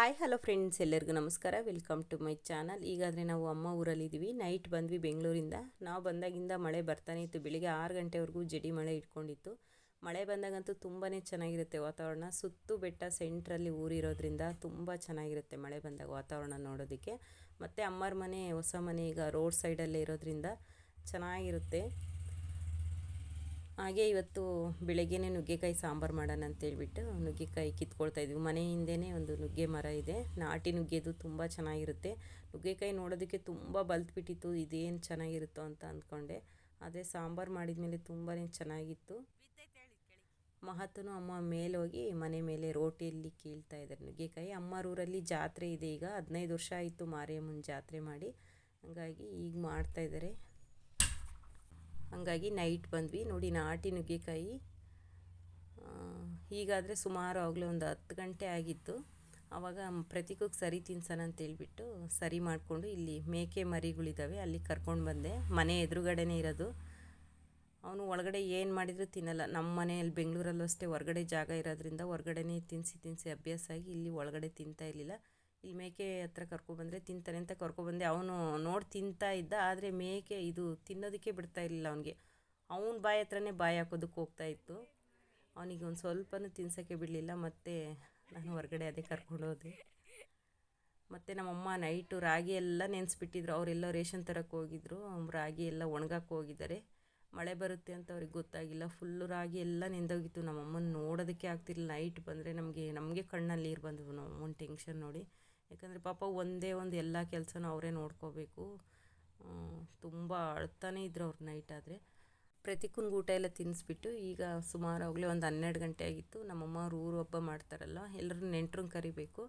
Hi hello friends, ಎಲ್ಲರಿಗೂ ನಮಸ್ಕಾರ. Welcome to my channel. ಈಗಾದರೆ ನಾವು ಅಮ್ಮ ಊರಲ್ಲಿದ್ದೀವಿ. ನೈಟ್ ಬಂದ್ವಿ ಬೆಂಗಳೂರಿಂದ. ನಾವು ಬಂದಾಗಿಂದ ಮಳೆ ಬರ್ತಾನೆ ಇತ್ತು. ಬೆಳಿಗ್ಗೆ 6 ಗಂಟೆವರೆಗೂ ಜಡಿ ಮಳೆ ಇಟ್ಕೊಂಡಿತ್ತು. ಮಳೆ ಬಂದಾಗಂತೂ ತುಂಬಾ ಚೆನ್ನಾಗಿರುತ್ತೆ ವಾತಾವರಣ. ಸುತ್ತು ಬೆಟ್ಟ ಸೆಂಟ್ರಲ್ಲಿ ಊರಿರೋದ್ರಿಂದ ತುಂಬ ಚೆನ್ನಾಗಿರುತ್ತೆ ಮಳೆ ಬಂದಾಗ ವಾತಾವರಣ ನೋಡೋದಕ್ಕೆ. ಮತ್ತು ಅಮ್ಮರ ಮನೆ ಹೊಸ ಮನೆ ಈಗ ರೋಡ್ ಸೈಡಲ್ಲೇ ಇರೋದ್ರಿಂದ ಚೆನ್ನಾಗಿರುತ್ತೆ. ಹಾಗೆ ಇವತ್ತು ಬೆಳಗ್ಗೆನೇ ನುಗ್ಗೆಕಾಯಿ ಸಾಂಬಾರು ಮಾಡೋಣ ಅಂತೇಳ್ಬಿಟ್ಟು ನುಗ್ಗೆಕಾಯಿ ಕಿತ್ಕೊಳ್ತಾಯಿದ್ವಿ. ಮನೆ ಹಿಂದೆಯೇ ಒಂದು ನುಗ್ಗೆ ಮರ ಇದೆ. ನಾಟಿ ನುಗ್ಗೆದು ತುಂಬ ಚೆನ್ನಾಗಿರುತ್ತೆ. ನುಗ್ಗೆಕಾಯಿ ನೋಡೋದಕ್ಕೆ ತುಂಬ ಬಲ್ತ್ಬಿಟ್ಟಿತ್ತು. ಇದೇನು ಚೆನ್ನಾಗಿರುತ್ತೋ ಅಂತ ಅಂದ್ಕೊಂಡೆ. ಆದರೆ ಸಾಂಬಾರು ಮಾಡಿದ ತುಂಬಾ ಚೆನ್ನಾಗಿತ್ತು. ಮಹತ್ವನು ಅಮ್ಮ ಮೇಲೋಗಿ ಮನೆ ಮೇಲೆ ರೋಟಿಯಲ್ಲಿ ಕೀಳ್ತಾ ಇದ್ದಾರೆ ನುಗ್ಗೆಕಾಯಿ. ಅಮ್ಮರೂರಲ್ಲಿ ಜಾತ್ರೆ ಇದೆ. ಈಗ 15 ವರ್ಷ ಆಯಿತು ಮಾರಿಯಮ್ಮನ ಜಾತ್ರೆ ಮಾಡಿ. ಹಾಗಾಗಿ ಈಗ ಮಾಡ್ತಾಯಿದ್ದಾರೆ. ಹಾಗಾಗಿ ನೈಟ್ ಬಂದ್ವಿ ನೋಡಿ. ನಾಟಿ ನುಗ್ಗೆಕಾಯಿ ಹೀಗಾದರೆ ಸುಮಾರು ಆಗಲೇ ಒಂದು 10 ಗಂಟೆ ಆಗಿತ್ತು. ಆವಾಗ ಪ್ರತೀಕಕ್ಕೆ ಸರಿ ತಿನ್ಸೋಣ ಅಂತೇಳ್ಬಿಟ್ಟು ಸರಿ ಮಾಡಿಕೊಂಡು ಇಲ್ಲಿ ಮೇಕೆ ಮರಿಗಳಿದ್ದಾವೆ ಅಲ್ಲಿ ಕರ್ಕೊಂಡು ಬಂದೆ. ಮನೆ ಎದುರುಗಡೆನೇ ಇರೋದು. ಅವನು ಒಳಗಡೆ ಏನು ಮಾಡಿದರೂ ತಿನ್ನಲ್ಲ. ನಮ್ಮ ಮನೆಯಲ್ಲಿ ಬೆಂಗಳೂರಲ್ಲೂ ಅಷ್ಟೇ ಹೊರಗಡೆ ಜಾಗ ಇರೋದ್ರಿಂದ ಹೊರಗಡೆನೇ ತಿನ್ನಿಸಿ ಅಭ್ಯಾಸ ಆಗಿ ಇಲ್ಲಿ ಒಳಗಡೆ ತಿಂತಾ ಇರಲಿಲ್ಲ. ಇಲ್ಲಿ ಮೇಕೆ ಹತ್ರ ಕರ್ಕೊಬಂದರೆ ತಿಂತಾನೆ ಅಂತ ಕರ್ಕೊಬಂದೆ. ಅವನು ನೋಡಿ ತಿಂತಾ ಇದ್ದ. ಆದರೆ ಮೇಕೆ ಇದು ತಿನ್ನೋದಕ್ಕೆ ಬಿಡ್ತಾ ಇರಲಿಲ್ಲ ಅವನಿಗೆ. ಅವನ ಬಾಯಿ ಹತ್ರನೇ ಬಾಯಿ ಹಾಕೋದಕ್ಕೆ ಹೋಗ್ತಾಯಿತ್ತು. ಅವನಿಗೆ ಒಂದು ಸ್ವಲ್ಪನೂ ತಿನ್ಸೋಕ್ಕೆ ಬಿಡಲಿಲ್ಲ. ಮತ್ತು ನಾನು ಹೊರಗಡೆ ಅದೇ ಕರ್ಕೊಂಡೋದೆ. ಮತ್ತು ನಮ್ಮಮ್ಮ ನೈಟು ರಾಗಿ ಎಲ್ಲ ನೆನೆಸ್ಬಿಟ್ಟಿದ್ರು. ಅವರೆಲ್ಲ ರೇಷನ್ ತರಕ್ಕೆ ಹೋಗಿದ್ರು. ರಾಗಿ ಎಲ್ಲ ಒಣಗಕ್ಕೆ ಹೋಗಿದ್ದಾರೆ. ಮಳೆ ಬರುತ್ತೆ ಅಂತ ಅವ್ರಿಗೆ ಗೊತ್ತಾಗಿಲ್ಲ. ಫುಲ್ಲು ರಾಗಿ ಎಲ್ಲ ನೆಂದೋಗಿತ್ತು. ನಮ್ಮಮ್ಮನ ನೋಡೋದಕ್ಕೆ ಆಗ್ತಿರ್ಲಿಲ್ಲ. ನೈಟ್ ಬಂದರೆ ನಮಗೆ ಕಣ್ಣಲ್ಲಿ ನೀರು ಬಂದವು. ನಮ್ಮಮ್ಮನ ಟೆನ್ಷನ್ ನೋಡಿ. ಯಾಕಂದರೆ ಪಾಪ ಒಂದೇ ಒಂದು ಎಲ್ಲ ಕೆಲಸನೂ ಅವರೇ ನೋಡ್ಕೋಬೇಕು. ತುಂಬ ಅಳ್ತಾನೆ ಇದ್ರು ಅವ್ರು ನೈಟ್ ಆದರೆ. ಪ್ರತಿಕುಂಗೆ ಊಟ ಎಲ್ಲ ತಿನ್ನಿಸ್ಬಿಟ್ಟು ಈಗ ಸುಮಾರು ಆಗಲೇ ಒಂದು 12 ಗಂಟೆ ಆಗಿತ್ತು. ನಮ್ಮಮ್ಮ ಊರು ಹಬ್ಬ ಮಾಡ್ತಾರಲ್ಲ, ಎಲ್ಲರೂ ನೆಂಟ್ರನ್ನ ಕರಿಬೇಕು.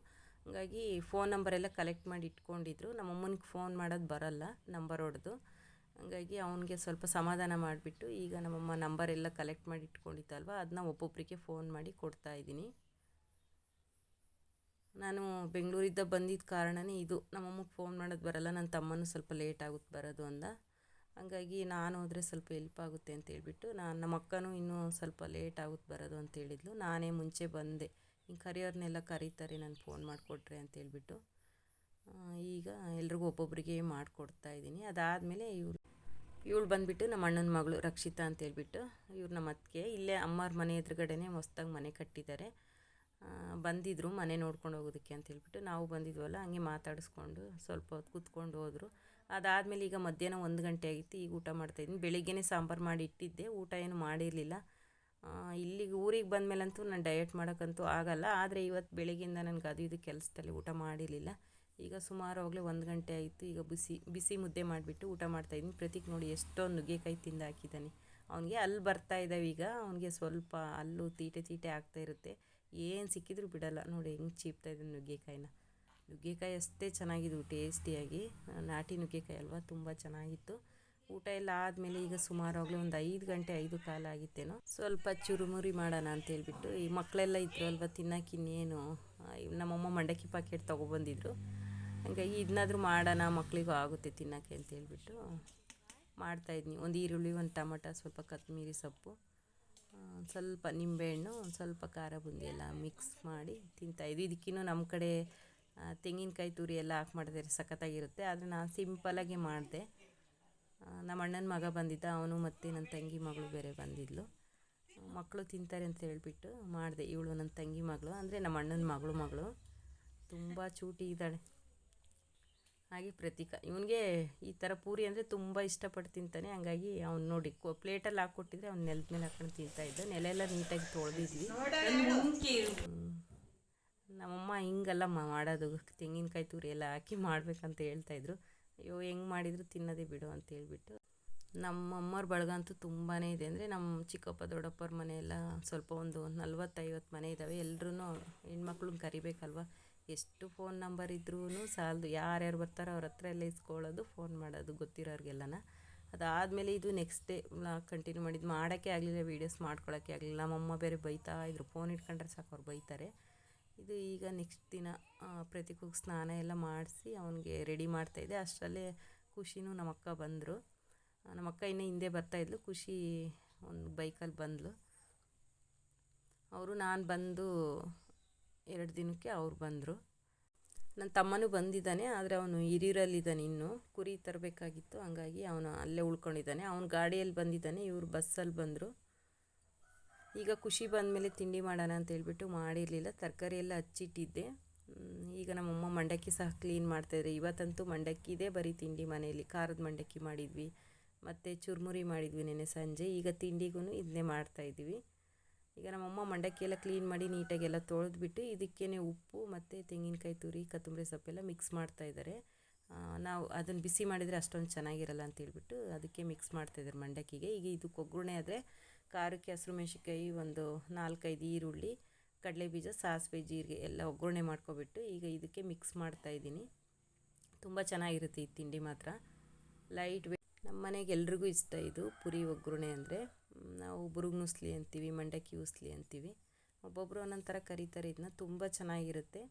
ಹಾಗಾಗಿ ಫೋನ್ ನಂಬರೆಲ್ಲ ಕಲೆಕ್ಟ್ ಮಾಡಿ ಇಟ್ಕೊಂಡಿದ್ರು. ನಮ್ಮಮ್ಮನಿಗೆ ಫೋನ್ ಮಾಡೋದು ಬರಲ್ಲ ನಂಬರ್ ಹೊಡೆದು. ಹಾಗಾಗಿ ಅವನಿಗೆ ಸ್ವಲ್ಪ ಸಮಾಧಾನ ಮಾಡಿಬಿಟ್ಟು ಈಗ ನಮ್ಮಮ್ಮ ನಂಬರೆಲ್ಲ ಕಲೆಕ್ಟ್ ಮಾಡಿ ಇಟ್ಕೊಂಡಿತ್ತಲ್ವ, ಅದನ್ನ ಒಬ್ಬೊಬ್ಬರಿಗೆ ಫೋನ್ ಮಾಡಿ ಕೊಡ್ತಾಯಿದ್ದೀನಿ. ನಾನು ಬೆಂಗಳೂರಿಂದ ಬಂದಿದ್ದ ಕಾರಣವೇ ಇದು. ನಮ್ಮಮ್ಮಗೆ ಫೋನ್ ಮಾಡೋದು ಬರಲ್ಲ. ನನ್ನ ತಮ್ಮನೂ ಸ್ವಲ್ಪ ಲೇಟ್ ಆಗುತ್ತೆ ಬರೋದು ಅಂದ. ಹಾಗಾಗಿ ನಾನು ಹೋದರೆ ಸ್ವಲ್ಪ ಹೆಲ್ಪ್ ಆಗುತ್ತೆ ಅಂತೇಳ್ಬಿಟ್ಟು ನಮ್ಮ ಅಕ್ಕನೂ ಇನ್ನೂ ಸ್ವಲ್ಪ ಲೇಟ್ ಆಗುತ್ತೆ ಬರೋದು ಅಂತೇಳಿದ್ಲು. ನಾನೇ ಮುಂಚೆ ಬಂದೆ. ಹಿಂಗೆ ಕರಿಯೋರ್ನೆಲ್ಲ ಕರೀತಾರೆ ನಾನು ಫೋನ್ ಮಾಡಿಕೊಟ್ರೆ ಅಂತೇಳ್ಬಿಟ್ಟು ಈಗ ಎಲ್ರಿಗೂ ಒಬ್ಬೊಬ್ಬರಿಗೆ ಮಾಡಿಕೊಡ್ತಾಯಿದ್ದೀನಿ. ಅದಾದಮೇಲೆ ಇವಳು ಬಂದುಬಿಟ್ಟು ನಮ್ಮ ಅಣ್ಣನ ಮಗಳು ರಕ್ಷಿತಾ ಅಂತೇಳ್ಬಿಟ್ಟು ಇವ್ರು ನಮ್ಮ ಅತ್ತಿಗೆ. ಇಲ್ಲೇ ಅಮ್ಮರ ಮನೆ ಎದುರುಗಡೆನೇ ಹೊಸ್ದಾಗಿ ಮನೆ ಕಟ್ಟಿದ್ದಾರೆ. ಬಂದಿದ್ದರು ಮನೆ ನೋಡ್ಕೊಂಡು ಹೋಗೋದಕ್ಕೆ ಅಂತೇಳ್ಬಿಟ್ಟು. ನಾವು ಬಂದಿದ್ವಲ್ಲ, ಹಂಗೆ ಮಾತಾಡಿಸ್ಕೊಂಡು ಸ್ವಲ್ಪ ಹೊತ್ತು ಕೂತ್ಕೊಂಡು ಹೋದರು. ಅದಾದಮೇಲೆ ಈಗ ಮಧ್ಯಾಹ್ನ 1 ಗಂಟೆ ಆಗಿತ್ತು. ಈಗ ಊಟ ಮಾಡ್ತಾಯಿದ್ದೀನಿ. ಬೆಳಿಗ್ಗೆನೇ ಸಾಂಬಾರು ಮಾಡಿ ಇಟ್ಟಿದ್ದೆ. ಊಟ ಏನು ಮಾಡಿರಲಿಲ್ಲ. ಇಲ್ಲಿಗೆ ಊರಿಗೆ ಬಂದಮೇಲಂತೂ ನಾನು ಡಯಟ್ ಮಾಡೋಕ್ಕಂತೂ ಆಗಲ್ಲ. ಆದರೆ ಇವತ್ತು ಬೆಳಗ್ಗೆಯಿಂದ ನನಗೆ ಅದು ಇದು ಕೆಲಸದಲ್ಲಿ ಊಟ ಮಾಡಿರಲಿಲ್ಲ. ಈಗ ಸುಮಾರು ಆಗಲೇ 1 ಗಂಟೆ ಆಯಿತು. ಈಗ ಬಿಸಿ ಮುದ್ದೆ ಮಾಡಿಬಿಟ್ಟು ಊಟ ಮಾಡ್ತಾಯಿದ್ದೀನಿ. ಪ್ರತೀಕ್ ನೋಡಿ ಎಷ್ಟೊಂದು ನುಗ್ಗೆಕಾಯಿ ತಿಂದು ಹಾಕಿದ್ದಾನೆ. ಅವನಿಗೆ ಅಲ್ಲಿ ಬರ್ತಾಯಿದ್ದಾವೆ ಈಗ. ಅವನಿಗೆ ಸ್ವಲ್ಪ ಅಲ್ಲೂ ತೀಟೆ ಆಗ್ತಾಯಿರುತ್ತೆ. ಏನು ಸಿಕ್ಕಿದ್ರೂ ಬಿಡಲ್ಲ. ನೋಡಿ ಹೆಂಗೆ ಚೀಪ್ತಾಯಿದ್ದಾನೆ ನುಗ್ಗೆಕಾಯಿನ. ನುಗ್ಗೆಕಾಯಿ ಅಷ್ಟೇ ಚೆನ್ನಾಗಿದ್ವು ಟೇಸ್ಟಿಯಾಗಿ. ನಾಟಿ ನುಗ್ಗೆಕಾಯಿ ಅಲ್ವಾ, ತುಂಬ ಚೆನ್ನಾಗಿತ್ತು. ಊಟ ಎಲ್ಲ ಆದಮೇಲೆ ಈಗ ಸುಮಾರು ಆಗಲೇ ಒಂದು 5 ಗಂಟೆ 5 ಕಾಲ ಆಗಿತ್ತೇನೋ. ಸ್ವಲ್ಪ ಚುರುಮುರಿ ಮಾಡೋಣ ಅಂತೇಳ್ಬಿಟ್ಟು ಈ ಮಕ್ಕಳೆಲ್ಲ ಇದ್ರು ಅಲ್ವ ತಿನ್ನೋಕೆ. ಇನ್ನೇನು ನಮ್ಮಮ್ಮ ಮಂಡಕ್ಕಿ ಪಾಕೆಟ್ ತೊಗೊಬಂದಿದ್ರು. ಹಾಗಾಗಿ ಇದನ್ನಾದ್ರೂ ಮಾಡೋಣ, ಮಕ್ಕಳಿಗೂ ಆಗುತ್ತೆ ತಿನ್ನೋಕ್ಕೆ ಅಂತೇಳ್ಬಿಟ್ಟು ಮಾಡ್ತಾಯಿದ್ನಿ. ಒಂದು ಈರುಳ್ಳಿ, ಒಂದು ಟೊಮಟೊ, ಸ್ವಲ್ಪ ಕೊತ್ತಂಬರಿ ಸೊಪ್ಪು, ಸ್ವಲ್ಪ ನಿಂಬೆಹಣ್ಣು, ಒಂದು ಸ್ವಲ್ಪ ಖಾರ ಬುಂದಿ ಎಲ್ಲ ಮಿಕ್ಸ್ ಮಾಡಿ ತಿಂತಾಯಿದ್ವಿ. ಇದಕ್ಕಿನ್ನೂ ನಮ್ಮ ಕಡೆ ತೆಂಗಿನಕಾಯಿ ತುರಿ ಎಲ್ಲ ಹಾಕಿ ಮಾಡಿದ್ರೆ ಸಖತ್ತಾಗಿರುತ್ತೆ. ಆದರೆ ನಾನು ಸಿಂಪಲಾಗಿ ಮಾಡಿದೆ. ನಮ್ಮ ಅಣ್ಣನ ಮಗ ಬಂದಿದ್ದ, ಅವನು ಮತ್ತು ನನ್ನ ತಂಗಿ ಮಗಳು ಬೇರೆ ಬಂದಿದ್ಲು. ಮಕ್ಕಳು ತಿಂತಾರೆ ಅಂತ ಹೇಳ್ಬಿಟ್ಟು ಮಾಡಿದೆ. ಇವಳು ನನ್ನ ತಂಗಿ ಮಗಳು, ಅಂದರೆ ನಮ್ಮ ಅಣ್ಣನ ಮಗಳು ತುಂಬ ಚೂಟಿ ಇದ್ದಾಳೆ. ಹಾಗೆ ಪ್ರತೀಕ, ಇವನಿಗೆ ಈ ಥರ ಪೂರಿ ಅಂದರೆ ತುಂಬ ಇಷ್ಟಪಟ್ಟು ತಿಂತಾನೆ. ಹಂಗಾಗಿ ಅವ್ನು ನೋಡಿ ಪ್ಲೇಟಲ್ಲಿ ಹಾಕ್ಕೊಟ್ಟಿದ್ರೆ ಅವ್ನು ನೆಲದ ಮೇಲೆ ಹಾಕ್ಕೊಂಡು ತಿಂತಾಯಿದ್ದ. ನೆಲೆಲ್ಲ ನೀಟಾಗಿ ತೊಳೆದಿದ್ವಿ. ನಮ್ಮಮ್ಮ ಹಿಂಗಲ್ಲ ಮಾಡೋದು, ತೆಂಗಿನಕಾಯಿ ತುರಿ ಎಲ್ಲ ಹಾಕಿ ಮಾಡ್ಬೇಕಂತ ಹೇಳ್ತಾಯಿದ್ರು. ಅಯ್ಯೋ ಹೆಂಗೆ ಮಾಡಿದ್ರು ತಿನ್ನೋದೇ ಬಿಡು ಅಂತ ಹೇಳ್ಬಿಟ್ಟು. ನಮ್ಮಮ್ಮವ್ರ ಬಳಗ ಅಂತೂ ತುಂಬಾ ಇದೆ. ಅಂದರೆ ನಮ್ಮ ಚಿಕ್ಕಪ್ಪ ದೊಡ್ಡಪ್ಪವ್ರ ಮನೆಯೆಲ್ಲ ಸ್ವಲ್ಪ ಒಂದು 40-50 ಮನೆ ಇದ್ದಾವೆ. ಎಲ್ಲರೂ ಹೆಣ್ಮಕ್ಳನ್ನ ಕರಿಬೇಕಲ್ವ. ಎಷ್ಟು ಫೋನ್ ನಂಬರ್ ಇದ್ರೂ ಸಾಲದು. ಯಾರ್ಯಾರು ಬರ್ತಾರೋ ಅವ್ರ ಹತ್ರ ಎಲ್ಲ ಇಸ್ಕೊಳ್ಳೋದು, ಫೋನ್ ಮಾಡೋದು ಗೊತ್ತಿರೋರಿಗೆಲ್ಲನ. ಅದಾದಮೇಲೆ ಇದು ನೆಕ್ಸ್ಟ್ ಡೇ ಕಂಟಿನ್ಯೂ ಮಾಡೋಕ್ಕೆ ಆಗಲಿಲ್ಲ. ವೀಡಿಯೋಸ್ ಮಾಡ್ಕೊಳ್ಳೋಕ್ಕೆ ಆಗಲಿಲ್ಲ. ನಮ್ಮಮ್ಮ ಬೇರೆ ಬೈತಾ ಇದ್ರು. ಫೋನ್ ಇಟ್ಕೊಂಡ್ರೆ ಸಾಕು ಅವ್ರು ಬೈತಾರೆ. ಇದು ಈಗ ನೆಕ್ಸ್ಟ್ ದಿನ ಪ್ರತೀಕಕ್ಕೆ ಸ್ನಾನ ಎಲ್ಲ ಮಾಡಿಸಿ ಅವನಿಗೆ ರೆಡಿ ಮಾಡ್ತಾಯಿದ್ದೆ. ಅಷ್ಟರಲ್ಲೇ ಖುಷಿನೂ ನಮ್ಮ ಅಕ್ಕ ಬಂದರು. ನಮ್ಮ ಅಕ್ಕ ಇನ್ನೂ ಹಿಂದೆ ಬರ್ತಾಯಿದ್ಲು. ಖುಷಿ ಒಂದು ಬೈಕಲ್ಲಿ ಬಂದಳು. ನಾನು ಬಂದು 2 ದಿನಕ್ಕೆ ಅವ್ರು ಬಂದರು. ನನ್ನ ತಮ್ಮನೂ ಬಂದಿದ್ದಾನೆ, ಆದರೆ ಅವನು ಹಿರಿಯೂರಲ್ಲಿದ್ದಾನೆ, ಇನ್ನೂ ಕುರಿ ತರಬೇಕಾಗಿತ್ತು, ಹಂಗಾಗಿ ಅವನು ಅಲ್ಲೇ ಉಳ್ಕೊಂಡಿದ್ದಾನೆ. ಅವನು ಗಾಡಿಯಲ್ಲಿ ಬಂದಿದ್ದಾನೆ, ಇವರು ಬಸ್ಸಲ್ಲಿ ಬಂದರು. ಈಗ ಖುಷಿ ಬಂದಮೇಲೆ ತಿಂಡಿ ಮಾಡೋಣ ಅಂತ ಹೇಳ್ಬಿಟ್ಟು ಮಾಡಿರಲಿಲ್ಲ, ತರಕಾರಿ ಎಲ್ಲ ಹಚ್ಚಿಟ್ಟಿದ್ದೆ. ಈಗ ನಮ್ಮಮ್ಮ ಮಂಡಕ್ಕಿ ಸಹ ಕ್ಲೀನ್ ಮಾಡ್ತಾಯಿದ್ರು. ಇವತ್ತಂತೂ ಮಂಡಕ್ಕಿದೇ ಬರೀ ತಿಂಡಿ ಮನೆಯಲ್ಲಿ. ಖಾರದ ಮಂಡಕ್ಕಿ ಮಾಡಿದ್ವಿ, ಮತ್ತು ಚುರುಮುರಿ ಮಾಡಿದ್ವಿ ನೆನ್ನೆ ಸಂಜೆ. ಈಗ ತಿಂಡಿಗೂ ಇದನ್ನೇ ಮಾಡ್ತಾಯಿದ್ವಿ. ಈಗ ನಮ್ಮಮ್ಮ ಮಂಡಕ್ಕಿ ಎಲ್ಲ ಕ್ಲೀನ್ ಮಾಡಿ ನೀಟಾಗೆಲ್ಲ ತೊಳೆದ್ಬಿಟ್ಟು ಇದಕ್ಕೇ ಉಪ್ಪು ಮತ್ತು ತೆಂಗಿನಕಾಯಿ ತುರಿ, ಕೊತ್ತಂಬರಿ ಸೊಪ್ಪೆಲ್ಲ ಮಿಕ್ಸ್ ಮಾಡ್ತಾಯಿದ್ದಾರೆ. ನಾವು ಅದನ್ನು ಬಿಸಿ ಮಾಡಿದರೆ ಅಷ್ಟೊಂದು ಚೆನ್ನಾಗಿರಲ್ಲ ಅಂತ ಹೇಳ್ಬಿಟ್ಟು ಅದಕ್ಕೆ ಮಿಕ್ಸ್ ಮಾಡ್ತಾಯಿದ್ದಾರೆ ಮಂಡಕ್ಕಿಗೆ. ಈಗ ಇದಕ್ಕೆ ಒಗ್ಗರಣೆ ಆದರೆ ಖಾರಕ್ಕೆ ಹಸಿರು ಮೆಣಸಿನ್ಕಾಯಿ, ಒಂದು 4-5 ಈರುಳ್ಳಿ, ಕಡಲೆಬೀಜ, ಸಾಸಿವೆ, ಜೀರಿಗೆ ಎಲ್ಲ ಒಗ್ಗರಣೆ ಮಾಡ್ಕೊಬಿಟ್ಟು ಈಗ ಇದಕ್ಕೆ ಮಿಕ್ಸ್ ಮಾಡ್ತಾಯಿದ್ದೀನಿ. ತುಂಬ ಚೆನ್ನಾಗಿರುತ್ತೆ ಈ ತಿಂಡಿ ಮಾತ್ರ, ಲೈಟ್ ವೇಟ್. ನಮ್ಮ ಮನೆಗೆ ಎಲ್ರಿಗೂ ಇಷ್ಟ ಇದು ಪುರಿ ಒಗ್ಗರಣೆ ಅಂದರೆ. ನಾವು ಬುರುಗ್ನ ಉಸ್ಲಿ ಅಂತೀವಿ, ಮಂಡಕ್ಕಿ ಉಸ್ಲಿ ಅಂತೀವಿ, ಒಬ್ಬೊಬ್ಬರು ಒಂದೊಂದು ಥರ ಕರೀತಾರೆ ಇದನ್ನ. ತುಂಬ ಚೆನ್ನಾಗಿರುತ್ತೆ.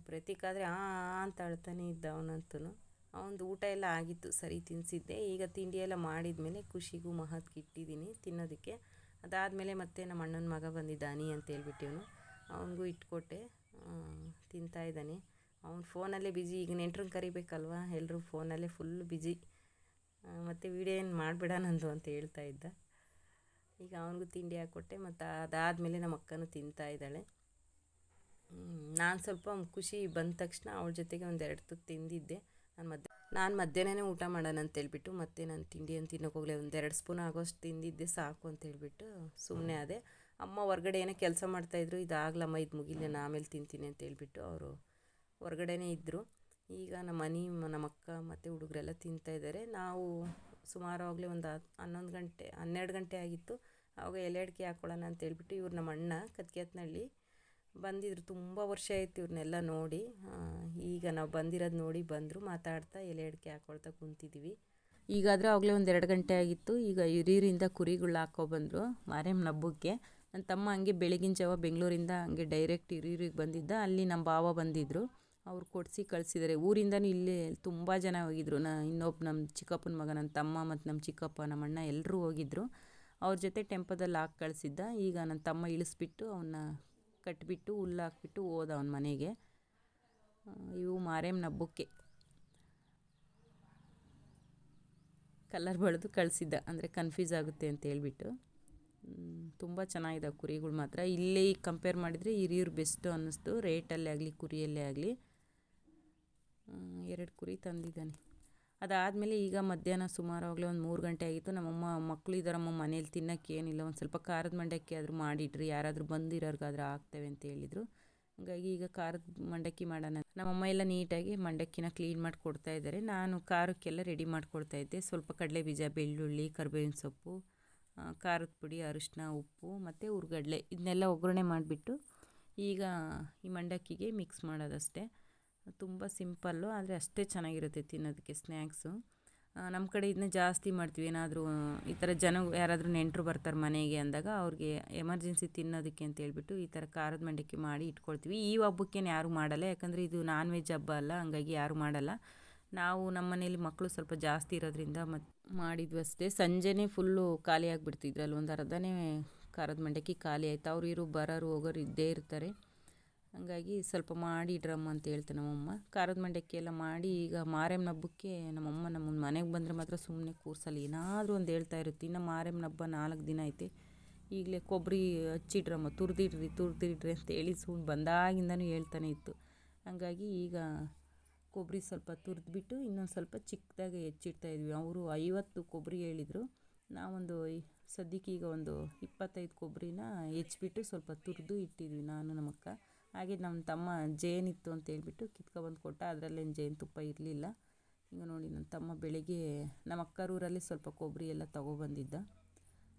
ಪ್ರತೀಕಾದರೆ ಅಂತ ಅಳ್ತಾನೆ ಇದ್ದ ಅವನಂತೂ. ಅವನದು ಊಟ ಎಲ್ಲ ಆಗಿತ್ತು, ಸರಿ ತಿನ್ನಿಸಿದ್ದೆ. ಈಗ ತಿಂಡಿ ಎಲ್ಲ ಮಾಡಿದ್ಮೇಲೆ ಖುಷಿಗೂ ಮಹತ್ಗೆ ಇಟ್ಟಿದ್ದೀನಿ ತಿನ್ನೋದಕ್ಕೆ. ಅದಾದಮೇಲೆ ಮತ್ತೆ ನಮ್ಮ ಅಣ್ಣನ ಮಗ ಬಂದಿದ್ದ ಅನಿ ಅಂತ ಹೇಳ್ಬಿಟ್ಟಿವನು, ಅವನಿಗೂ ಇಟ್ಕೊಟ್ಟೆ, ತಿಂತಾಯಿದ್ದಾನೆ. ಅವ್ನು ಫೋನಲ್ಲೇ ಬ್ಯುಸಿ. ಈಗ ನೆಂಟ್ರನ್ನ ಕರಿಬೇಕಲ್ವ, ಎಲ್ಲರೂ ಫೋನಲ್ಲೇ ಫುಲ್ ಬ್ಯುಸಿ. ಮತ್ತು ವೀಡಿಯೋ ಏನು ಮಾಡಿಬಿಡ ನಂದು ಅಂತ ಹೇಳ್ತಾ ಇದ್ದ. ಈಗ ಅವನಿಗೂ ತಿಂಡಿ ಹಾಕ್ಕೊಟ್ಟೆ, ಮತ್ತು ಅದಾದಮೇಲೆ ನಮ್ಮ ಅಕ್ಕನೂ ತಿಂತಾಯಿದ್ದಾಳೆ. ನಾನು ಸ್ವಲ್ಪ ಖುಷಿ ಬಂದ ತಕ್ಷಣ ಅವಳ ಜೊತೆಗೆ ಒಂದು 2 ತುತ್ತು ತಿಂದಿದ್ದೆ. ನಾನು ಮಧ್ಯಾಹ್ನನೇ ಊಟ ಮಾಡೋಣ ಅಂತೇಳ್ಬಿಟ್ಟು ಮತ್ತೆ ನಾನು ತಿಂಡಿ ಅಂತ ತಿನ್ನೋಕೆ ಹೋಗಲಿ, ಒಂದು 2 ಸ್ಪೂನ್ ಆಗೋಷ್ಟು ತಿಂದಿದ್ದೆ ಸಾಕು ಅಂತೇಳ್ಬಿಟ್ಟು ಸುಮ್ಮನೆ ಅದೇ. ಅಮ್ಮ ಹೊರ್ಗಡೆ ಏನೋ ಕೆಲಸ ಮಾಡ್ತಾಯಿದ್ರು, ಇದಾಗಲಮ್ಮ ಇದು ಮುಗಿಲಿ ನಾನು ಆಮೇಲೆ ತಿಂತೀನಿ ಅಂತೇಳ್ಬಿಟ್ಟು ಅವರು ಹೊರ್ಗಡೆನೇ ಇದ್ದರು. ಈಗ ನಮ್ಮ ನಮ್ಮ ಅಕ್ಕ ಮತ್ತು ಹುಡುಗರೆಲ್ಲ ತಿಂತಾಯಿದ್ದಾರೆ. ನಾವು ಸುಮಾರಾಗಲೇ ಒಂದು 11 ಗಂಟೆ 12 ಗಂಟೆ ಆಗಿತ್ತು. ಆವಾಗ ಎಲೆ ಅಡಿಕೆ ಹಾಕ್ಕೊಳ್ಳೋಣ ಅಂತೇಳ್ಬಿಟ್ಟು ಇವ್ರು ನಮ್ಮ ಅಣ್ಣ ಕತ್ಕೆತ್ನಳ್ಳಿ ಬಂದಿದ್ರು. ತುಂಬ ವರ್ಷ ಆಯ್ತು ಇವ್ರನ್ನೆಲ್ಲ ನೋಡಿ. ಈಗ ನಾವು ಬಂದಿರೋದು ನೋಡಿ ಬಂದರು, ಮಾತಾಡ್ತಾ ಎಲೆ ಅಡಿಕೆ ಹಾಕ್ಕೊಳ್ತಾ ಕುಂತಿದ್ದೀವಿ. ಈಗಾದರೆ ಆಗಲೇ ಒಂದು 2 ಗಂಟೆ ಆಗಿತ್ತು. ಈಗ ಹಿರಿಯೂರಿಂದ ಕುರಿಗಳು ಹಾಕ್ಕೊಬಂದರು ಮಾರೇಮ್ಮನ ಹಬ್ಬಕ್ಕೆ. ನನ್ನ ತಮ್ಮ ಹಂಗೆ ಬೆಳಗಿನ ಜಾವ ಬೆಂಗಳೂರಿಂದ ಹಂಗೆ ಡೈರೆಕ್ಟ್ ಹಿರಿಯೂರಿಗೆ ಬಂದಿದ್ದ. ಅಲ್ಲಿ ನಮ್ಮ ಭಾವ ಬಂದಿದ್ದರು, ಅವ್ರು ಕೊಡಿಸಿ ಕಳಿಸಿದ್ದಾರೆ. ಊರಿಂದನೂ ಇಲ್ಲೇ ತುಂಬ ಜನ ಹೋಗಿದ್ರು. ಇನ್ನೊಬ್ಬ ನಮ್ಮ ಚಿಕ್ಕಪ್ಪನ ಮಗ, ನನ್ನ ತಮ್ಮ ಮತ್ತು ನಮ್ಮ ಚಿಕ್ಕಪ್ಪ, ನಮ್ಮ ಅಣ್ಣ ಎಲ್ಲರೂ ಹೋಗಿದ್ದರು. ಅವ್ರ ಜೊತೆ ಟೆಂಪೋದಲ್ಲಿ ಹಾಕಿ ಕಳಿಸಿದ್ದ. ಈಗ ನನ್ನ ತಮ್ಮ ಇಳಿಸ್ಬಿಟ್ಟು ಅವನ್ನ ಕಟ್ಟಿಬಿಟ್ಟು ಹುಲ್ಲು ಹಾಕ್ಬಿಟ್ಟು ಹೋದ ಅವನ ಮನೆಗೆ. ಇವು ಮಾರೇಮ್ಮನ ಹಬ್ಬಕ್ಕೆ ಕಲರ್ ಬಳಿದು ಕಳಿಸಿದ್ದ, ಅಂದರೆ ಕನ್ಫ್ಯೂಸ್ ಆಗುತ್ತೆ ಅಂತ ಹೇಳ್ಬಿಟ್ಟು. ತುಂಬ ಚೆನ್ನಾಗಿದೆ ಕುರಿಗಳು ಮಾತ್ರ. ಇಲ್ಲೇ ಕಂಪೇರ್ ಮಾಡಿದರೆ ಹಿರಿಯೂರು ಬೆಸ್ಟು ಅನ್ನಿಸ್ತು, ರೇಟಲ್ಲೇ ಆಗಲಿ ಕುರಿಯಲ್ಲೇ ಆಗಲಿ. 2 ಕುರಿ ತಂದಿದ್ದಾನೆ. ಅದಾದಮೇಲೆ ಈಗ ಮಧ್ಯಾಹ್ನ ಸುಮಾರಾಗಲೇ ಒಂದು 3 ಗಂಟೆ ಆಗಿತ್ತು. ನಮ್ಮಮ್ಮ ಮಕ್ಕಳು ಇದ್ದಾರಮ್ಮ ಮನೇಲಿ, ತಿನ್ನೋಕ್ಕೆ ಏನಿಲ್ಲ, ಒಂದು ಸ್ವಲ್ಪ ಖಾರದ ಮಂಡಕ್ಕಿ ಆದರೂ ಮಾಡಿಡ್ರಿ, ಯಾರಾದರೂ ಬಂದಿರೋರ್ಗಾದ್ರೂ ಆಗ್ತೇವೆ ಅಂತ ಹೇಳಿದರು. ಹಾಗಾಗಿ ಈಗ ಖಾರದ ಮಂಡಕ್ಕಿ ಮಾಡೋಣ. ನಮ್ಮಮ್ಮ ಎಲ್ಲ ನೀಟಾಗಿ ಮಂಡಕ್ಕಿನ ಕ್ಲೀನ್ ಮಾಡಿ ಕೊಡ್ತಾಯಿದ್ದಾರೆ. ನಾನು ಖಾರಕ್ಕೆಲ್ಲ ರೆಡಿ ಮಾಡ್ಕೊಳ್ತಾಯಿದ್ದೆ. ಸ್ವಲ್ಪ ಕಡಲೆಬೀಜ, ಬೆಳ್ಳುಳ್ಳಿ, ಕರಿಬೇವಿನ ಸೊಪ್ಪು, ಖಾರದ ಪುಡಿ, ಅರಿಶಿನ, ಉಪ್ಪು ಮತ್ತು ಹುರ್ಗಡ್ಲೆ ಇದನ್ನೆಲ್ಲ ಒಗ್ಗರಣೆ ಮಾಡಿಬಿಟ್ಟು ಈಗ ಈ ಮಂಡಕ್ಕಿಗೆ ಮಿಕ್ಸ್ ಮಾಡೋದಷ್ಟೇ. ತುಂಬ ಸಿಂಪಲ್ಲು, ಆದರೆ ಅಷ್ಟೇ ಚೆನ್ನಾಗಿರುತ್ತೆ ತಿನ್ನೋದಕ್ಕೆ ಸ್ನ್ಯಾಕ್ಸು. ನಮ್ಮ ಕಡೆ ಇದನ್ನ ಜಾಸ್ತಿ ಮಾಡ್ತೀವಿ. ಏನಾದರೂ ಈ ಥರ ಯಾರಾದರೂ ನೆಂಟರು ಬರ್ತಾರೆ ಮನೆಗೆ ಅಂದಾಗ ಅವ್ರಿಗೆ ಎಮರ್ಜೆನ್ಸಿ ತಿನ್ನೋದಕ್ಕೆ ಅಂತ ಹೇಳ್ಬಿಟ್ಟು ಈ ಥರ ಖಾರದ ಮಂಡಕ್ಕಿ ಮಾಡಿ ಇಟ್ಕೊಳ್ತೀವಿ. ಈ ಹಬ್ಬಕ್ಕೇನು ಯಾರೂ ಮಾಡಲ್ಲ, ಯಾಕಂದರೆ ಇದು ನಾನ್ ವೆಜ್ ಹಬ್ಬ ಅಲ್ಲ, ಹಂಗಾಗಿ ಯಾರೂ ಮಾಡಲ್ಲ. ನಾವು ನಮ್ಮ ಮನೇಲಿ ಮಕ್ಕಳು ಸ್ವಲ್ಪ ಜಾಸ್ತಿ ಇರೋದ್ರಿಂದ ಮಾಡಿದ್ವಿ ಅಷ್ಟೇ. ಸಂಜೆನೇ ಫುಲ್ಲು ಖಾಲಿ ಆಗಿಬಿಡ್ತಿದ್ರು, ಅಲ್ಲಿ ಒಂದು ಅರ್ಧನೇ ಖಾರದ ಮಂಡಕ್ಕಿ ಖಾಲಿ ಆಯಿತು. ಅವ್ರು ಬರೋರು ಹೋಗೋರು ಇದ್ದೇ ಇರ್ತಾರೆ, ಹಂಗಾಗಿ ಸ್ವಲ್ಪ ಮಾಡಿ ಇಡ್ರಮ್ಮ ಅಂತ ಹೇಳ್ತೆ ನಮ್ಮಮ್ಮ. ಖಾರದ ಮಂಡಕ್ಕಿ ಎಲ್ಲ ಮಾಡಿ ಈಗ ಮಾರೇಮ್ಮನ ಹಬ್ಬಕ್ಕೆ ನಮ್ಮಮ್ಮ ನಮ್ಮ ಮನೆಗೆ ಬಂದರೆ ಮಾತ್ರ ಸುಮ್ಮನೆ ಕೂರ್ಸಲ್ಲ, ಏನಾದರೂ ಒಂದು ಹೇಳ್ತಾ ಇರುತ್ತೆ. ಇನ್ನು ಮಾರೇಮ್ಮನ ಹಬ್ಬ 4 ದಿನ ಐತೆ, ಈಗಲೇ ಕೊಬ್ಬರಿ ಹಚ್ಚಿಡ್ರಮ್ಮ, ತುರಿದಿಡ್ರಿ ಅಂತೇಳಿ ಬಂದಾಗಿಂದನೂ ಹೇಳ್ತಾನೆ ಇತ್ತು. ಹಂಗಾಗಿ ಈಗ ಕೊಬ್ಬರಿ ಸ್ವಲ್ಪ ತುರಿದ್ಬಿಟ್ಟು ಇನ್ನೊಂದು ಸ್ವಲ್ಪ ಚಿಕ್ಕದಾಗಿ ಹೆಚ್ಚಿಡ್ತಾಯಿದ್ವಿ. ಅವರು 50 ಕೊಬ್ಬರಿ ಹೇಳಿದರು, ನಾವೊಂದು ಸದ್ಯಕ್ಕೆ ಈಗ ಒಂದು 25 ಕೊಬ್ಬರಿನ ಹೆಚ್ಚಿಬಿಟ್ಟು ಸ್ವಲ್ಪ ತುರಿದು ಇಟ್ಟಿದ್ವಿ ನಾನು ನಮ್ಮಕ್ಕ. ಹಾಗೆ ನಮ್ಮ ತಮ್ಮ ಜೇನಿತ್ತು ಅಂತ ಹೇಳ್ಬಿಟ್ಟು ಕಿತ್ಕೊಬಂದು ಕೊಟ್ಟ, ಅದರಲ್ಲೇನು ಜೇನುತುಪ್ಪ ಇರಲಿಲ್ಲ. ಈಗ ನೋಡಿ ನನ್ನ ತಮ್ಮ ಬೆಳಿಗ್ಗೆ ನಮ್ಮ ಅಕ್ಕರೂರಲ್ಲಿ ಸ್ವಲ್ಪ ಕೊಬ್ಬರಿ ಎಲ್ಲ ತೊಗೊಬಂದಿದ್ದ,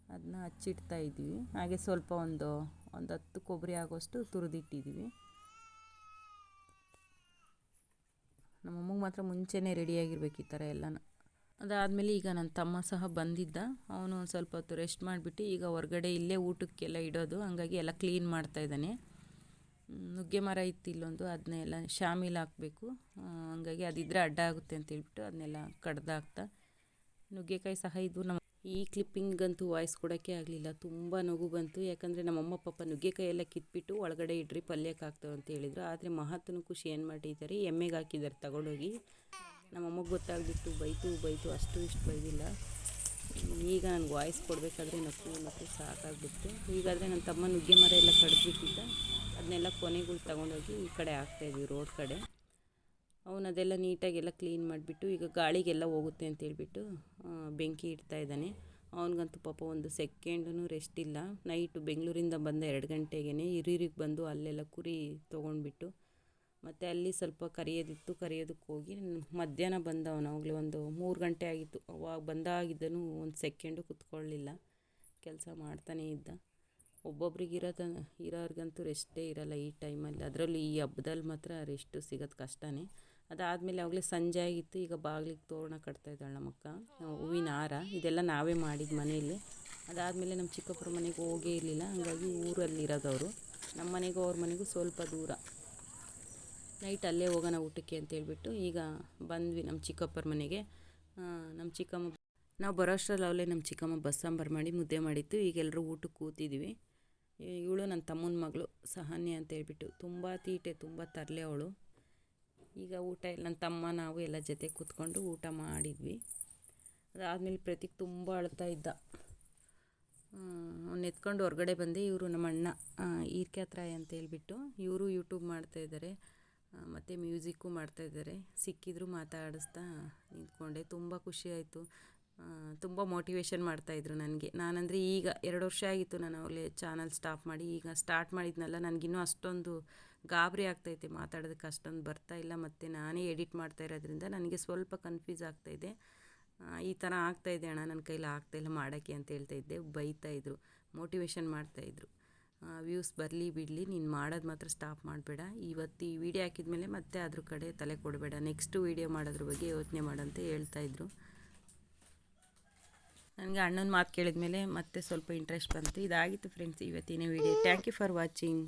ಅದನ್ನ ಹಚ್ಚಿಡ್ತಾ ಇದ್ವಿ. ಹಾಗೆ ಸ್ವಲ್ಪ ಒಂದು 10 ಕೊಬ್ಬರಿ ಆಗೋಷ್ಟು ತುರಿದಿಟ್ಟಿದ್ವಿ. ನಮ್ಮಮ್ಮಗೆ ಮಾತ್ರ ಮುಂಚೆನೇ ರೆಡಿಯಾಗಿರ್ಬೇಕು ಈ ಥರ ಎಲ್ಲನೂ. ಅದಾದಮೇಲೆ ಈಗ ನನ್ನ ತಮ್ಮ ಸಹ ಬಂದಿದ್ದ, ಅವನು ಒಂದು ಸ್ವಲ್ಪ ಹೊತ್ತು ರೆಸ್ಟ್ ಮಾಡಿಬಿಟ್ಟು ಈಗ ಹೊರಗಡೆ ಇಲ್ಲೇ ಊಟಕ್ಕೆಲ್ಲ ಇಡೋದು, ಹಂಗಾಗಿ ಎಲ್ಲ ಕ್ಲೀನ್ ಮಾಡ್ತಾಯಿದ್ದಾನೆ. ನುಗ್ಗೆ ಮರ ಇತ್ತು ಇಲ್ಲೊಂದು, ಅದನ್ನೆಲ್ಲ ಶಾಮಿಲ್ ಹಾಕಬೇಕು, ಹಂಗಾಗಿ ಅದಿದ್ದರೆ ಅಡ್ಡ ಆಗುತ್ತೆ ಅಂತೇಳ್ಬಿಟ್ಟು ಅದನ್ನೆಲ್ಲ ಕಡ್ದಾಕ್ತಾ. ನುಗ್ಗೆಕಾಯಿ ಸಹ ಇದು ಈ ಕ್ಲಿಪ್ಪಿಂಗಂತೂ ವಾಯ್ಸ್ ಕೊಡೋಕ್ಕೆ ಆಗಲಿಲ್ಲ, ತುಂಬ ನಗು ಬಂತು. ಯಾಕಂದರೆ ನಮ್ಮಮ್ಮ ಪಾಪ ನುಗ್ಗೆಕಾಯಿ ಎಲ್ಲ ಕಿತ್ಬಿಟ್ಟು ಒಳಗಡೆ ಇಡ್ರಿ ಪಲ್ಯಕ್ಕೆ ಹಾಕ್ತೇವೆ ಅಂತ ಹೇಳಿದರು. ಆದರೆ ಮಹತ್ವನ ಖುಷಿ ಏನು ಮಾಡಿದ್ದಾರೆ, ಎಮ್ಮೆಗೆ ಹಾಕಿದ್ದಾರೆ ತಗೊಂಡೋಗಿ. ನಮ್ಮಮ್ಮಗೆ ಗೊತ್ತಾಗ್ಬಿಟ್ಟು ಬೈತು ಅಷ್ಟು ಇಷ್ಟು ಬೈದಿಲ್ಲ. ಈಗ ನನಗೆ ವಾಯ್ಸ್ ಕೊಡಬೇಕಾದ್ರೆ ನಕ್ಕು ಸಾಕಾಗ್ಬಿಟ್ಟು. ಈಗಾದರೆ ನನ್ನ ತಮ್ಮ ನುಗ್ಗೆ ಮರ ಎಲ್ಲ ಕಡಿದ್ಬಿಟ್ಟಿದ್ದ, ಅದನ್ನೆಲ್ಲ ಕೊನೆಗಳು ತಗೊಂಡೋಗಿ ಈ ಕಡೆ ಹಾಕ್ತಾಯಿದ್ವಿ ರೋಡ್ ಕಡೆ. ಅವನದೆಲ್ಲ ನೀಟಾಗೆಲ್ಲ ಕ್ಲೀನ್ ಮಾಡಿಬಿಟ್ಟು ಈಗ ಗಾಳಿಗೆಲ್ಲ ಹೋಗುತ್ತೆ ಅಂತೇಳ್ಬಿಟ್ಟು ಬೆಂಕಿ ಇಡ್ತಾ ಇದ್ದಾನೆ. ಅವನಿಗಂತೂ ಪಾಪ ಒಂದು ಸೆಕೆಂಡೂ ರೆಸ್ಟ್ ಇಲ್ಲ. ನೈಟು ಬೆಂಗಳೂರಿಂದ ಬಂದ 2 ಗಂಟೆಗೇ ಹಿರಿರಿಗೆ ಬಂದು ಅಲ್ಲೆಲ್ಲ ಕುರಿ ತೊಗೊಂಡ್ಬಿಟ್ಟು ಮತ್ತು ಅಲ್ಲಿ ಸ್ವಲ್ಪ ಕರಿಯೋದಕ್ಕೆ ಹೋಗಿ ಮಧ್ಯಾಹ್ನ ಬಂದವನು. ಅವಾಗಲೇ ಒಂದು 3 ಗಂಟೆ ಆಗಿತ್ತು. ಅವಾಗ ಬಂದಾಗಿದ್ದನು ಒಂದು ಸೆಕೆಂಡು ಕೂತ್ಕೊಳ್ಳಲಿಲ್ಲ, ಕೆಲಸ ಮಾಡ್ತಾನೇ ಇದ್ದ. ಒಬ್ಬೊಬ್ರಿಗೆ ಇರೋರ್ಗಂತೂ ರೆಸ್ಟೇ ಇರೋಲ್ಲ ಈ ಟೈಮಲ್ಲಿ. ಅದರಲ್ಲೂ ಈ ಹಬ್ಬದಲ್ಲಿ ಮಾತ್ರ ರೆಸ್ಟು ಸಿಗೋದು ಕಷ್ಟನೇ. ಅದಾದಮೇಲೆ ಆವಾಗಲೇ ಸಂಜೆ ಆಗಿತ್ತು. ಈಗ ಬಾಗಿಲಿಗೆ ತೋರಣ ಕಟ್ತಾಯಿದ್ದಾಳೆ ನಮ್ಮಕ್ಕ. ಹೂವಿನ ಹಾರ ಇದೆಲ್ಲ ನಾವೇ ಮಾಡಿದ್ದು ಮನೆಯಲ್ಲಿ. ಅದಾದಮೇಲೆ ನಮ್ಮ ಚಿಕ್ಕಪ್ಪರ ಮನೆಗೆ ಹೋಗೇ ಇರಲಿಲ್ಲ, ಹಾಗಾಗಿ ಊರಲ್ಲಿರೋದವರು. ನಮ್ಮ ಮನೆಗೂ ಅವ್ರ ಮನೆಗೂ ಸ್ವಲ್ಪ ದೂರ. ನೈಟ್ ಅಲ್ಲೇ ಹೋಗೋಣ ಊಟಕ್ಕೆ ಅಂತೇಳ್ಬಿಟ್ಟು ಈಗ ಬಂದ್ವಿ ನಮ್ಮ ಚಿಕ್ಕಪ್ಪರ ಮನೆಗೆ. ನಮ್ಮ ಚಿಕ್ಕಮ್ಮ ನಾವು ಬರೋ ಅಷ್ಟರಲ್ಲಿ ಅವಲೇ ನಮ್ಮ ಚಿಕ್ಕಮ್ಮ ಬಸ್ಸಾಂಬಾರು ಮಾಡಿ ಮುದ್ದೆ ಮಾಡಿತ್ತು. ಈಗ ಎಲ್ಲರೂ ಊಟಕ್ಕೆ ಕೂತಿದ್ವಿ. ಇವಳು ನನ್ನ ತಮ್ಮನ ಮಗಳು ಸಹನ್ಯ ಅಂತೇಳ್ಬಿಟ್ಟು ತುಂಬ ತೀಟೆ, ತುಂಬ ತರಲೆ ಅವಳು. ಈಗ ಊಟ ಎಲ್ಲ ನನ್ನ ತಮ್ಮ ನಾವು ಎಲ್ಲ ಜೊತೆ ಕೂತ್ಕೊಂಡು ಊಟ ಮಾಡಿದ್ವಿ. ಅದಾದಮೇಲೆ ಪ್ರತೀಕ್ ತುಂಬ ಅಳ್ತಾ ಇದ್ದ. ಅವ್ನು ಎತ್ಕೊಂಡು ಹೊರಗಡೆ ಬಂದೆ. ಇವರು ನಮ್ಮ ಅಣ್ಣ ಈರ್ಕ್ಯಾತ್ರಾಯ್ ಅಂತೇಳ್ಬಿಟ್ಟು ಇವರು ಯೂಟ್ಯೂಬ್ ಮಾಡ್ತಾಯಿದ್ದಾರೆ ಮತ್ತು ಮ್ಯೂಸಿಕ್ಕು ಮಾಡ್ತಾಯಿದ್ದಾರೆ. ಸಿಕ್ಕಿದ್ರು ಮಾತಾಡಿಸ್ತಾ ನಿಂತ್ಕೊಂಡೆ. ತುಂಬ ಖುಷಿ ಆಯಿತು. ತುಂಬ ಮೋಟಿವೇಶನ್ ಮಾಡ್ತಾಯಿದ್ರು ನನಗೆ. ನಾನಂದರೆ ಈಗ 2 ವರ್ಷ ಆಗಿತ್ತು ನಾನು ಅವಲೇ ಚಾನಲ್ ಸ್ಟಾಪ್ ಮಾಡಿ. ಈಗ ಸ್ಟಾರ್ಟ್ ಮಾಡಿದ್ನಲ್ಲ, ನನಗಿನ್ನೂ ಅಷ್ಟೊಂದು ಗಾಬರಿ ಆಗ್ತೈತೆ, ಮಾತಾಡೋದಕ್ಕೆ ಅಷ್ಟೊಂದು ಬರ್ತಾಯಿಲ್ಲ. ಮತ್ತು ನಾನೇ ಎಡಿಟ್ ಮಾಡ್ತಾ ಇರೋದ್ರಿಂದ ನನಗೆ ಸ್ವಲ್ಪ ಕನ್ಫ್ಯೂಸ್ ಆಗ್ತಾಯಿದೆ. ಈ ಥರ ಆಗ್ತಾಯಿದೆ ಅಣ್ಣ, ನನ್ನ ಕೈಲಿ ಆಗ್ತಾಯಿಲ್ಲ ಮಾಡೋಕ್ಕೆ ಅಂತ ಹೇಳ್ತಾಯಿದ್ದೆ. ಬೈತಾಯಿದ್ರು, ಮೋಟಿವೇಶನ್ ಮಾಡ್ತಾಯಿದ್ರು. ವ್ಯೂಸ್ ಬರಲಿ ಬಿಡಲಿ, ನೀನು ಮಾಡೋದು ಮಾತ್ರ ಸ್ಟಾಪ್ ಮಾಡಬೇಡ. ಇವತ್ತು ಈ ವಿಡಿಯೋ ಹಾಕಿದ್ಮೇಲೆ ಮತ್ತೆ ಅದ್ರ ಕಡೆ ತಲೆ ಕೊಡಬೇಡ, ನೆಕ್ಸ್ಟು ವೀಡಿಯೋ ಮಾಡೋದ್ರ ಬಗ್ಗೆ ಯೋಚನೆ ಮಾಡಂತ ಹೇಳ್ತಾಯಿದ್ರು. ನನಗೆ ಅಣ್ಣನ ಮಾತು ಕೇಳಿದ್ಮೇಲೆ ಮತ್ತೆ ಸ್ವಲ್ಪ ಇಂಟ್ರೆಸ್ಟ್ ಬಂತು. ಇದಾಗಿತ್ತು ಫ್ರೆಂಡ್ಸ್ ಇವತ್ತಿನ video. Thank you for watching.